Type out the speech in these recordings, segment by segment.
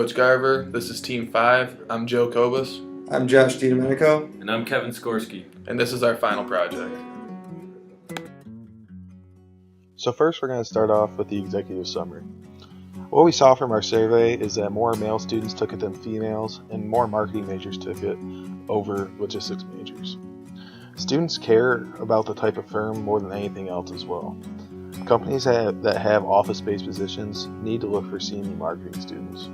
Coach Garver, this is Team 5. I'm Joe Kobus. I'm Josh DiDomenico. And I'm Kevin Skorsky. And this is our final project. So first we're going to start off with the executive summary. What we saw from our survey is that more male students took it than females, and more marketing majors took it over logistics majors. Students care about the type of firm more than anything else as well. Companies that have office-based positions need to look for CMU marketing students.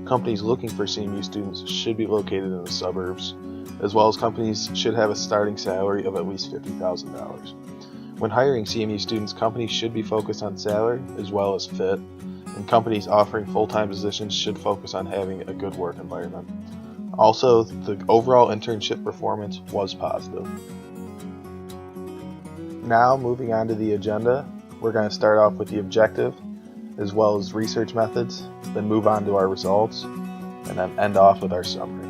Companies looking for CMU students should be located in the suburbs, as well as companies should have a starting salary of at least $50,000. When hiring CMU students, companies should be focused on salary as well as fit, and companies offering full-time positions should focus on having a good work environment. Also, the overall internship performance was positive. Now, moving on to the agenda, we're going to start off with the objective, as well as research methods, then move on to our results, and then end off with our summary.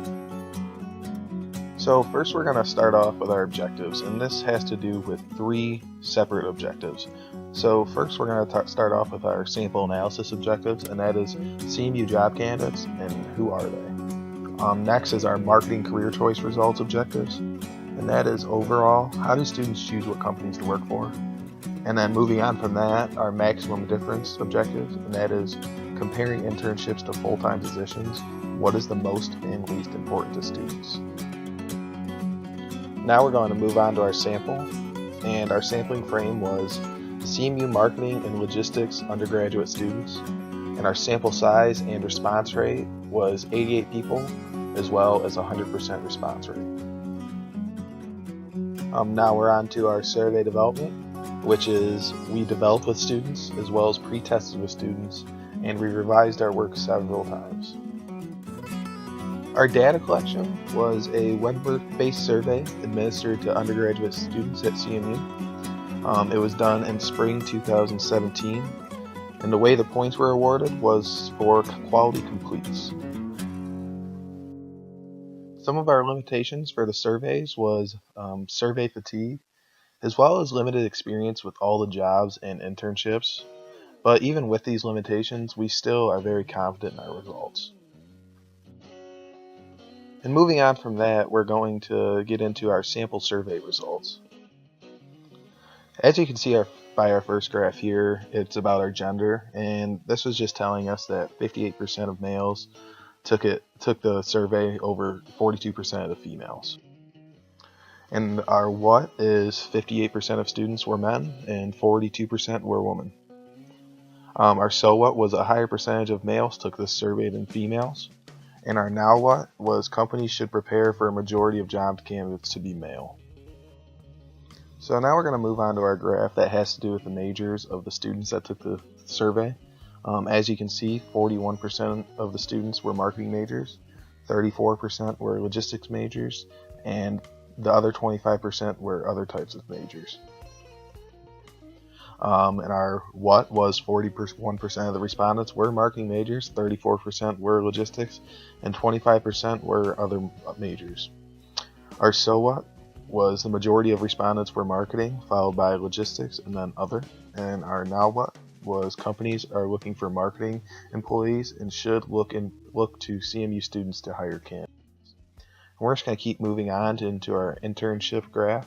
So first we're going to start off with our objectives, and this has to do with 3 separate objectives. So first we're going to start off with our sample analysis objectives, and that is CMU job candidates and who are they. Next is our marketing career choice results objectives, and that is overall, how do students choose what companies to work for? And then moving on from that, our maximum difference objectives, and that is comparing internships to full-time positions. What is the most and least important to students? Now we're going to move on to our sample, and our sampling frame was CMU marketing and logistics undergraduate students, and our sample size and response rate was 88 people, as well as 100% response rate. Now we're on to our survey development, which is we developed with students as well as pre-tested with students, and we revised our work several times. Our data collection was a web-based survey administered to undergraduate students at CMU. It was done in spring 2017, and the way the points were awarded was for quality completes. Some of our limitations for the surveys was survey fatigue, as well as limited experience with all the jobs and internships. But even with these limitations, we still are very confident in our results. And moving on from that, we're going to get into our sample survey results. As you can see by our first graph here, it's about our gender, and this was just telling us that 58% of males took the survey over 42% of the females. And our what is 58% of students were men and 42% were women. Our so what was a higher percentage of males took this survey than females. And our now what was companies should prepare for a majority of job candidates to be male. So now we're going to move on to our graph that has to do with the majors of the students that took the survey. As you can see, 41% of the students were marketing majors, 34% were logistics majors, and the other 25% were other types of majors. And our what was 41% of the respondents were marketing majors, 34% were logistics, and 25% were other majors. Our so what was the majority of respondents were marketing, followed by logistics, and then other. And our now what was companies are looking for marketing employees and should look to CMU students to hire candidates. We're just going to keep moving on into our internship graph,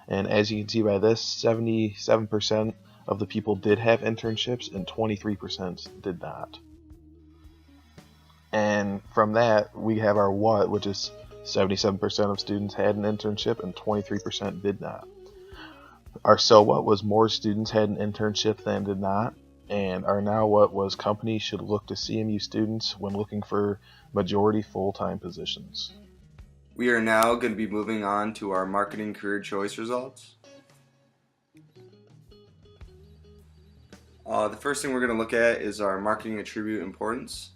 and as you can see by this, 77% of the people did have internships and 23% did not. And from that, we have our what, which is 77% of students had an internship and 23% did not. Our so what was more students had an internship than did not, and our now what was companies should look to CMU students when looking for majority full-time positions. We are now going to be moving on to our marketing career choice results. The first thing we're going to look at is our marketing attribute importance.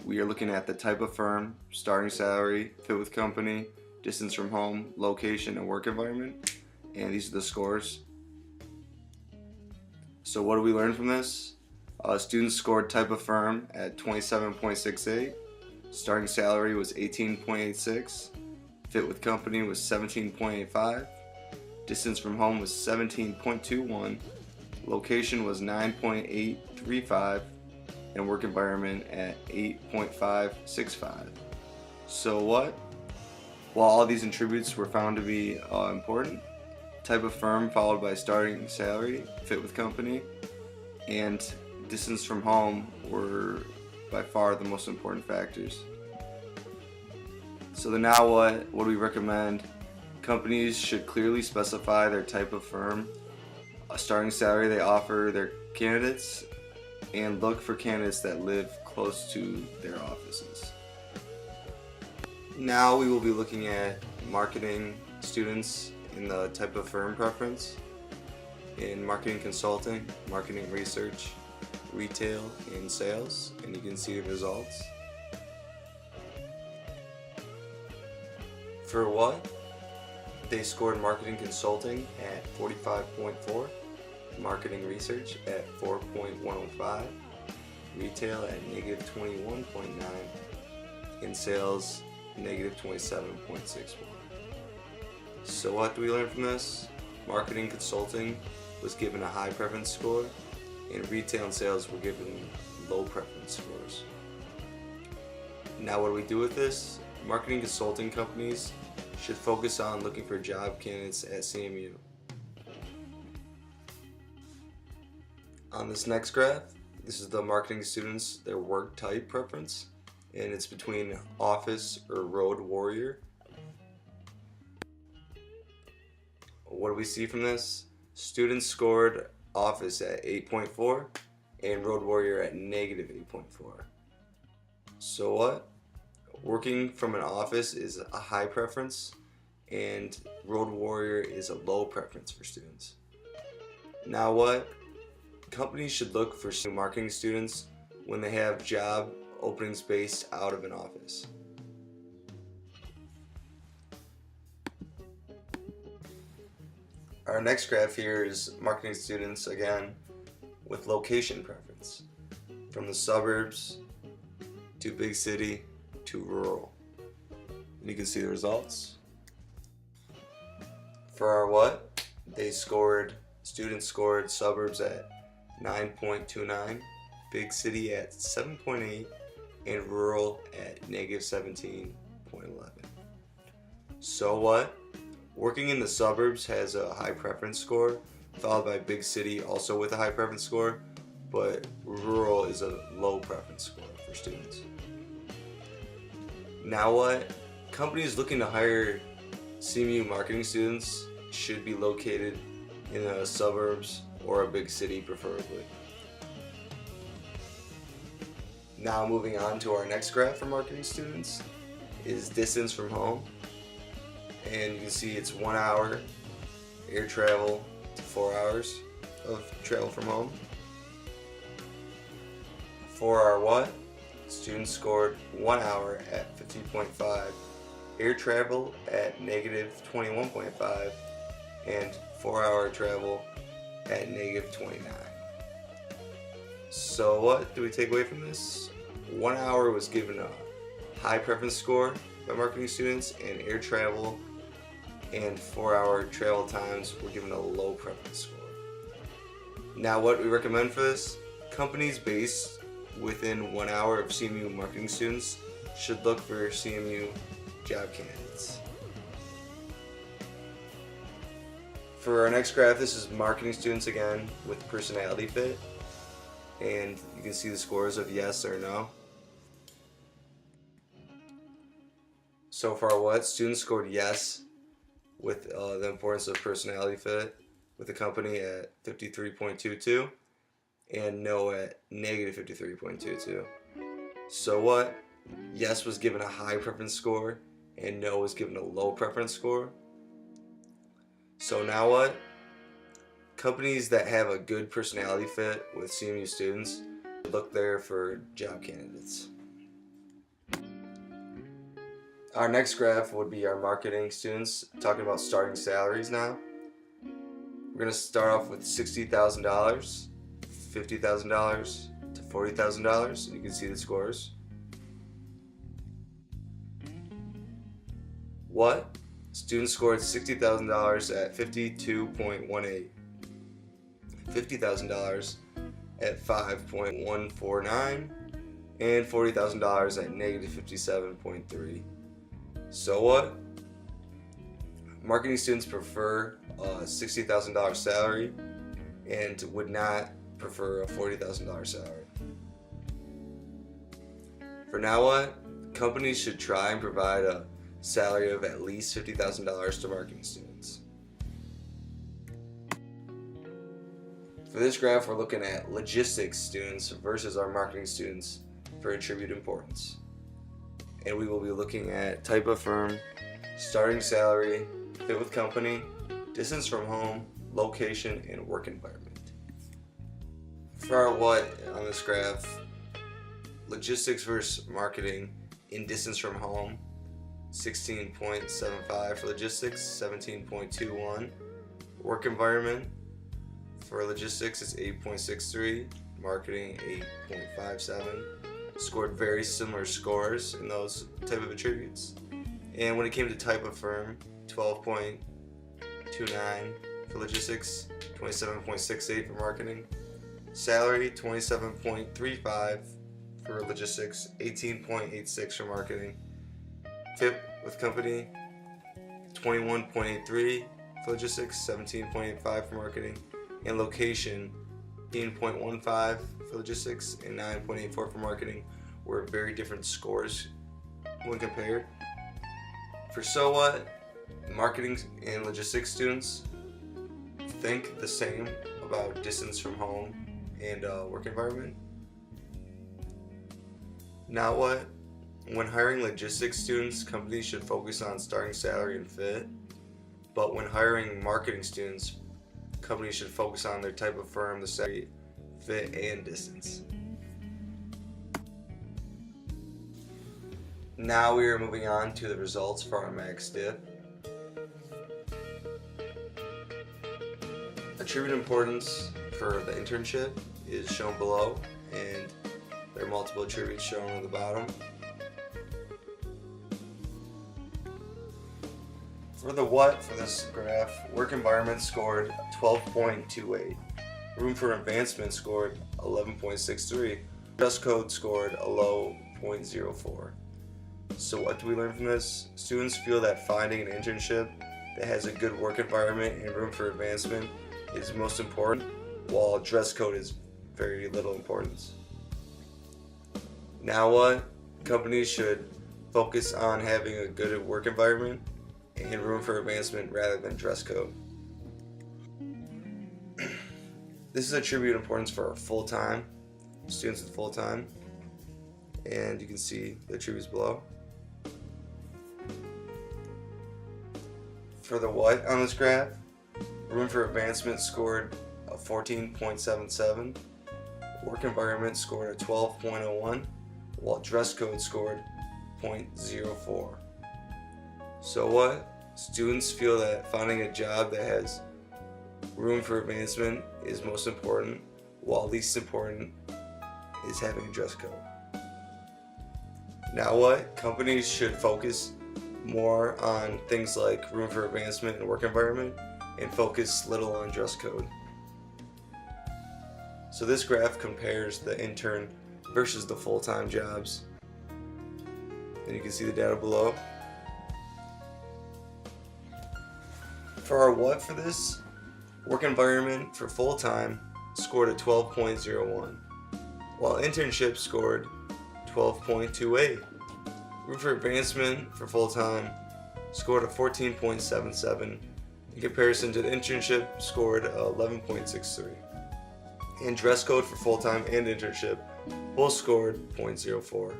We are looking at the type of firm, starting salary, fit with company, distance from home, location, and work environment. And these are the scores. So what do we learn from this? Students scored type of firm at 27.68. Starting salary was 18.86. Fit with company was 17.85. Distance from home was 17.21. Location was 9.835. and work environment at 8.565. So what? While all these attributes were found to be important, type of firm followed by starting salary, fit with company, and distance from home were by far the most important factors. So the now what do we recommend? Companies should clearly specify their type of firm, a starting salary they offer their candidates, and look for candidates that live close to their offices. Now we will be looking at marketing students in the type of firm preference, in marketing consulting, marketing research, retail, and sales, and you can see the results. For what? They scored marketing consulting at 45.4, marketing research at 4.105, retail at negative 21.9, and sales negative 27.61. So what do we learn from this? Marketing consulting was given a high preference score, and retail and sales were given low preference scores. Now what do we do with this? Marketing consulting companies should focus on looking for job candidates at CMU. On this next graph, this is the marketing students, their work type preference, and it's between office or road warrior. What do we see from this? Students scored office at 8.4 and road warrior at negative 8.4. So what? Working from an office is a high preference and road warrior is a low preference for students. Now what? Companies should look for marketing students when they have job openings based out of an office. Our next graph here is marketing students again with location preference, from the suburbs to big city to rural. And you can see the results. For our what? Students scored suburbs at 9.29, big city at 7.8, and rural at negative 17.11. So what? Working in the suburbs has a high preference score, followed by big city also with a high preference score, but rural is a low preference score for students. Now what? Companies looking to hire CMU marketing students should be located in the suburbs or a big city preferably. Now moving on to our next graph for marketing students is distance from home. And you can see it's 1 hour air travel to 4 hours of travel from home. For our what? Students scored 1 hour at 50.5, air travel at negative 21.5, and 4 hour travel at negative 29. So what do we take away from this? 1 hour was given a high preference score by marketing students, and air travel and 4 hour travel times were given a low preference score. Now what we recommend for this? Companies based within 1 hour of CMU marketing students should look for CMU job candidates. For our next graph, this is marketing students again with personality fit, and you can see the scores of yes or no. So far what? Students scored yes with the importance of personality fit with the company at 53.22 and no at negative 53.22. So what? Yes was given a high preference score and no was given a low preference score. So now what? Companies that have a good personality fit with CMU students look there for job candidates. Our next graph would be our marketing students, talking about starting salaries now. We're going to start off with $60,000, $50,000 to $40,000, and you can see the scores. What? Students scored $60,000 at 52.18, $50,000 at 5.149 and $40,000 at negative 57.3. So what? Marketing students prefer a $60,000 salary and would not prefer a $40,000 salary. For now what? Companies should try and provide a salary of at least $50,000 to marketing students. For this graph, we're looking at logistics students versus our marketing students for attribute importance. And we will be looking at type of firm, starting salary, fit with company, distance from home, location, and work environment. For our what on this graph, logistics versus marketing in distance from home, 16.75 for logistics, 17.21. Work environment for logistics is 8.63, marketing 8.57. Scored very similar scores in those type of attributes. And when it came to type of firm, 12.29 for logistics, 27.68 for marketing. Salary, 27.35 for logistics, 18.86 for marketing. Fit with company, 21.83 for logistics, 17.85 for marketing. And location, 18.15 for logistics and 9.84 for marketing, were very different scores when compared. For so what, marketing and logistics students think the same about distance from home and work environment. Now what? When hiring logistics students, companies should focus on starting salary and fit. But when hiring marketing students, companies should focus on their type of firm, the salary, fit, and distance. Now we are moving on to the results for our max dip. Attribute importance for the internship is shown below, and there are multiple attributes shown on the bottom. For the what for this graph, work environment scored 12.28. Room for advancement scored 11.63. Dress code scored a low 0.04. So what do we learn from this? Students feel that finding an internship that has a good work environment and room for advancement is most important, while dress code is very little importance. Now what? Companies should focus on having a good work environment and room for advancement rather than dress code. This is attribute importance for full-time students with full-time, and you can see the attributes below. For the what on this graph, room for advancement scored a 14.77, work environment scored a 12.01, while dress code scored 0.04. So what? Students feel that finding a job that has room for advancement is most important, while least important is having a dress code. Now what? Companies should focus more on things like room for advancement and work environment and focus little on dress code. So this graph compares the intern versus the full-time jobs. And you can see the data below. For our what for this, work environment for full-time scored a 12.01, while internship scored 12.28. Room for advancement for full-time scored a 14.77 in comparison to the internship scored 11.63. And dress code for full-time and internship both scored 0.04.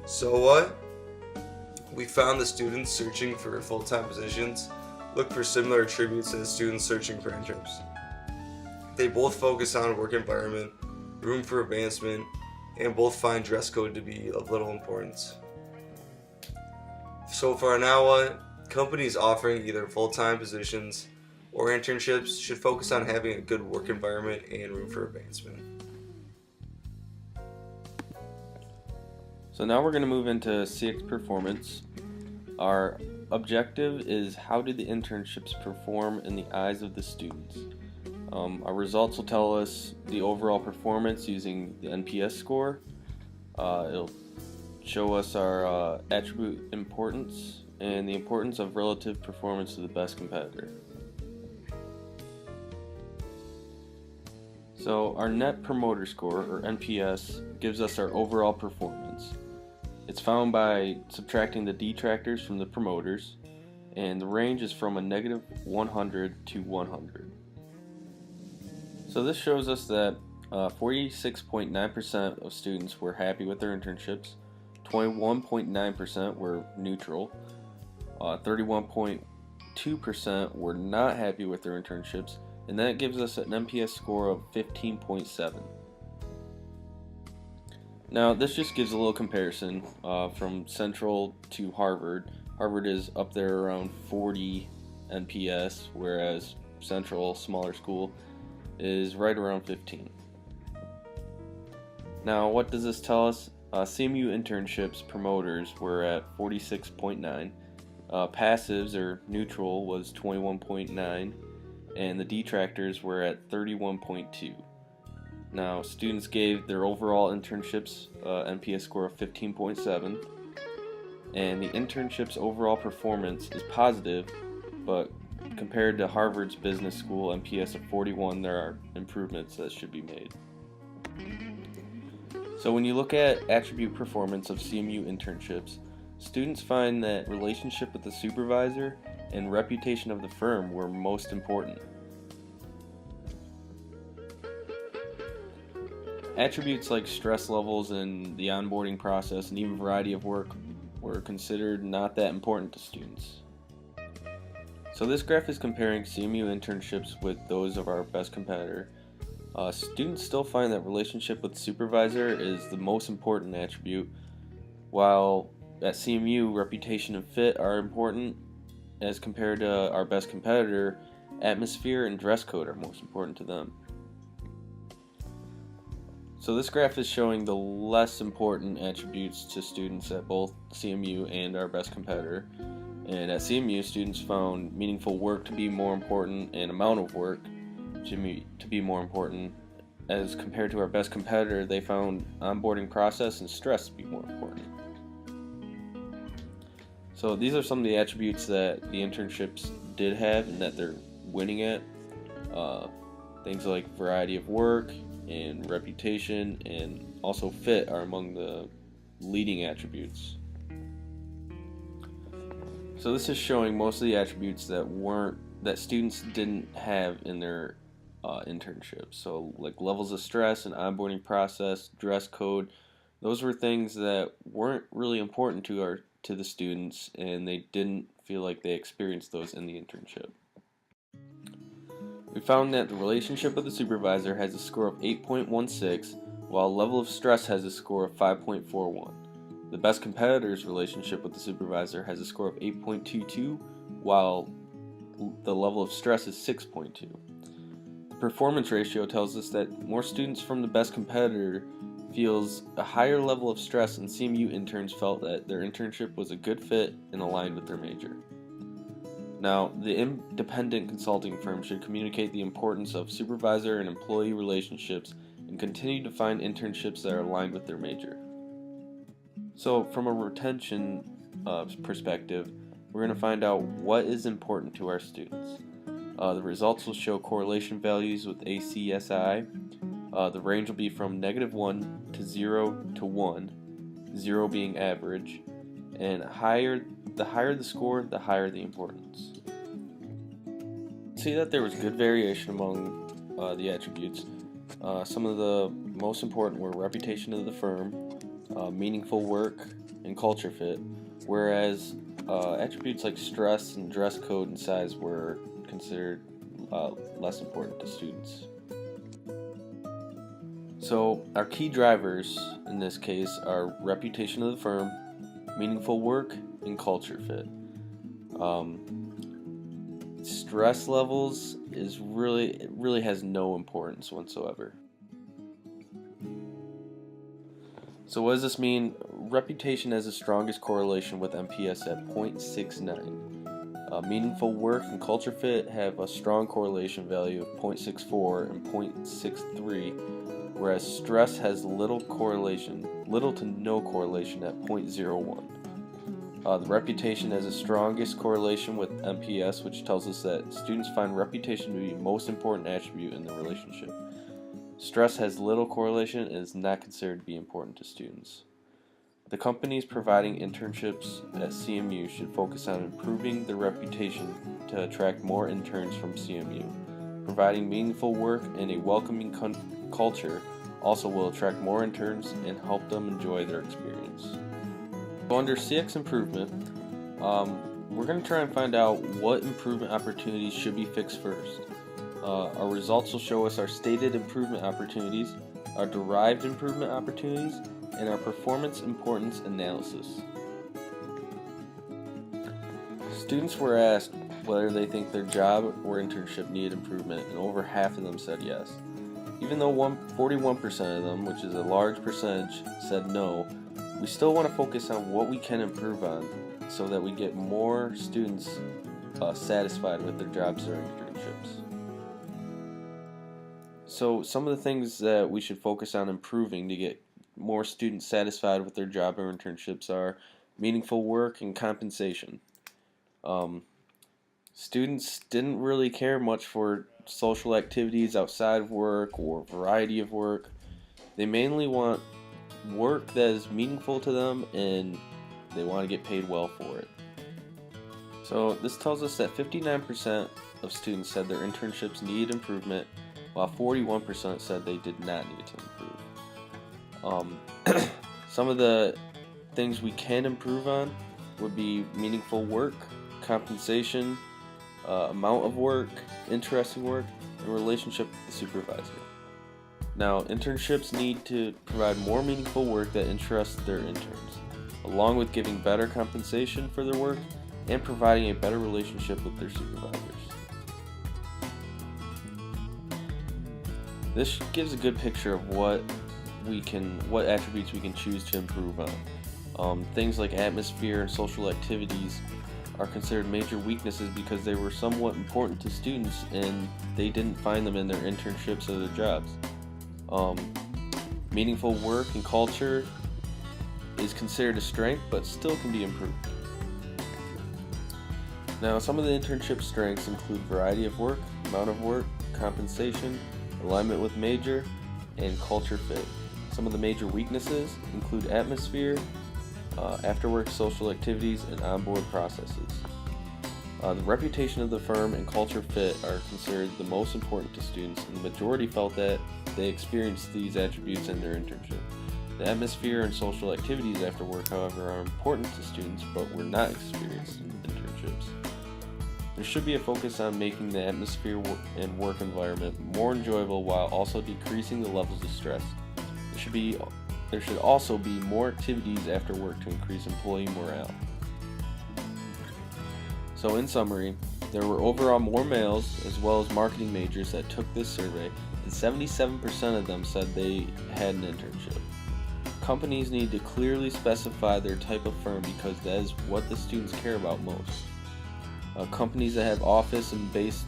So what? We found the students searching for full-time positions look for similar attributes as students searching for internships. They both focus on work environment, room for advancement, and both find dress code to be of little importance. So for now what? Companies offering either full-time positions or internships should focus on having a good work environment and room for advancement. So now we're going to move into CX performance. Our objective is how did the internships perform in the eyes of the students. Our results will tell us the overall performance using the NPS score. It'll show us our attribute importance and the importance of relative performance to the best competitor. So our Net Promoter Score, or NPS, gives us our overall performance. It's found by subtracting the detractors from the promoters, and the range is from a negative 100 to 100. So this shows us that 46.9% of students were happy with their internships, 21.9% were neutral, 31.2% were not happy with their internships, and that gives us an NPS score of 15.7. Now this just gives a little comparison from Central to Harvard. Harvard is up there around 40 NPS, whereas Central, smaller school, is right around 15. Now what does this tell us? CMU internships promoters were at 46.9, passives or neutral was 21.9, and the detractors were at 31.2. Now students gave their overall internships NPS score of 15.7, and the internship's overall performance is positive, but compared to Harvard's business school NPS of 41, there are improvements that should be made. So when you look at attribute performance of CMU internships, students find that relationship with the supervisor and reputation of the firm were most important. Attributes like stress levels and the onboarding process and even variety of work were considered not that important to students. So this graph is comparing CMU internships with those of our best competitor. Students still find that relationship with supervisor is the most important attribute, while at CMU reputation and fit are important as compared to our best competitor. Atmosphere and dress code are most important to them. So this graph is showing the less important attributes to students at both CMU and our best competitor. And at CMU, students found meaningful work to be more important and amount of work to be more important. As compared to our best competitor, they found onboarding process and stress to be more important. So these are some of the attributes that the internships did have and that they're winning at. Things like variety of work and reputation and also fit are among the leading attributes. So this is showing most of the attributes that students didn't have in their internships. So like levels of stress and onboarding process, dress code, those were things that weren't really important to the students, and they didn't feel like they experienced those in the internship. We found that the relationship with the supervisor has a score of 8.16, while level of stress has a score of 5.41. The best competitor's relationship with the supervisor has a score of 8.22, while the level of stress is 6.2. The performance ratio tells us that more students from the best competitor feels a higher level of stress, and CMU interns felt that their internship was a good fit and aligned with their major. Now, the independent consulting firm should communicate the importance of supervisor and employee relationships and continue to find internships that are aligned with their major. So, from a retention perspective, we're going to find out what is important to our students. The results will show correlation values with ACSI. The range will be from -1 to 0 to 1, 0 being average, and the higher the score, the higher the importance. See that there was good variation among the attributes. Some of the most important were reputation of the firm, meaningful work, and culture fit, whereas attributes like stress and dress code and size were considered less important to students. So our key drivers in this case are reputation of the firm, meaningful work, and culture fit. Stress levels really has no importance whatsoever. So what does this mean? Reputation has the strongest correlation with NPS at 0.69. Meaningful work and culture fit have a strong correlation value of 0.64 and 0.63, whereas stress has little to no correlation at 0.01. The reputation has the strongest correlation with MPS, which tells us that students find reputation to be the most important attribute in the relationship. Stress has little correlation and is not considered to be important to students. The companies providing internships at CMU should focus on improving their reputation to attract more interns from CMU. Providing meaningful work and a welcoming culture also will attract more interns and help them enjoy their experience. So under CX improvement, we're going to try and find out what improvement opportunities should be fixed first. Our results will show us our stated improvement opportunities, our derived improvement opportunities, and our performance importance analysis. Students were asked whether they think their job or internship needed improvement, and over half of them said yes. Even though 41% of them, which is a large percentage, said no, we still want to focus on what we can improve on so that we get more students satisfied with their jobs or internships. So some of the things that we should focus on improving to get more students satisfied with their job or internships are meaningful work and compensation. Students didn't really care much for social activities outside of work or variety of work. They mainly want work that is meaningful to them and they want to get paid well for it. So this tells us that 59% of students said their internships need improvement, while 41% said they did not need to improve. Some of the things we can improve on would be meaningful work, compensation, amount of work, interesting work, and relationship with the supervisor. Now, internships need to provide more meaningful work that interests their interns, along with giving better compensation for their work and providing a better relationship with their supervisors. This gives a good picture of what attributes we can choose to improve on. Things like atmosphere and social activities are considered major weaknesses because they were somewhat important to students and they didn't find them in their internships or their jobs. Meaningful work and culture is considered a strength but still can be improved. Now, some of the internship strengths include variety of work, amount of work, compensation, alignment with major, and culture fit. Some of the major weaknesses include atmosphere, after-work social activities, and onboard processes. The reputation of the firm and culture fit are considered the most important to students, and the majority felt that they experienced these attributes in their internship. The atmosphere and social activities after work, however, are important to students, but were not experienced in internships. There should be a focus on making the atmosphere and work environment more enjoyable while also decreasing the levels of stress. There should also be more activities after work to increase employee morale. So in summary, there were overall more males as well as marketing majors that took this survey, and 77% of them said they had an internship. Companies need to clearly specify their type of firm because that is what the students care about most. Companies that have office-based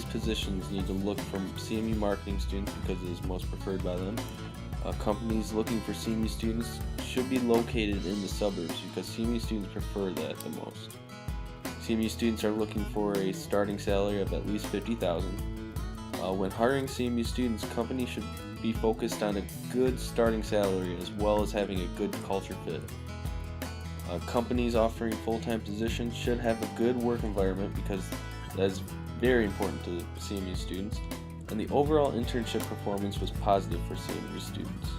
positions need to look for CMU marketing students because it is most preferred by them. Companies looking for CMU students should be located in the suburbs because CMU students prefer that the most. CMU students are looking for a starting salary of at least $50,000. When hiring CMU students, companies should be focused on a good starting salary as well as having a good culture fit. Companies offering full-time positions should have a good work environment because that is very important to CMU students, and the overall internship performance was positive for CMU students.